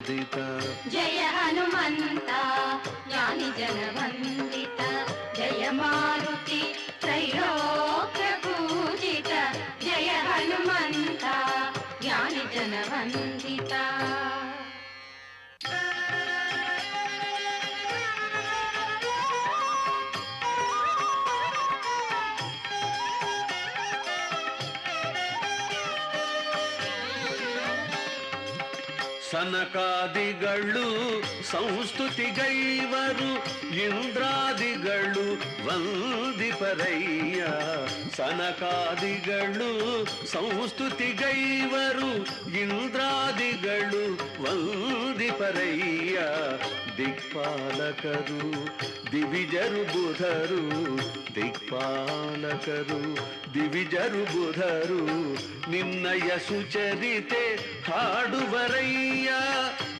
ವಂದಿತ. ಜಯ ಹನುಮಂತ ಜ್ಞಾನಿ ಜನ ವಂದಿತ, ಜಯ ಮಾರುತಿ ತ್ರೈಲೋಕ್ಯ ಪೂಜಿತ, ಜಯ ಹನುಮಂತ ಜ್ಞಾನಿ ಜನ ವಂದಿತ. ಸನಕಾದಿಗಳು ಸಂಸ್ತುತಿಗೈವರು, ಇಂದ್ರಾದಿಗಳು ವಂದಿಪರಯ್ಯ. ಸನಕಾದಿಗಳು ಸಂಸ್ತುತಿಗೈವರು, ಇಂದ್ರಾದಿಗಳು ವಂದಿಪರಯ್ಯ. ದಿಕ್ಪಾಲಕರು ದಿವಿಜರು ಬುಧರು, ದಿಕ್ಪಾಲಕರು ದಿವಿಜರು ಬುಧರು, ನಿನ್ನಯ ಸುಚರಿತೆ ಹಾಡುವರಯ್ಯ.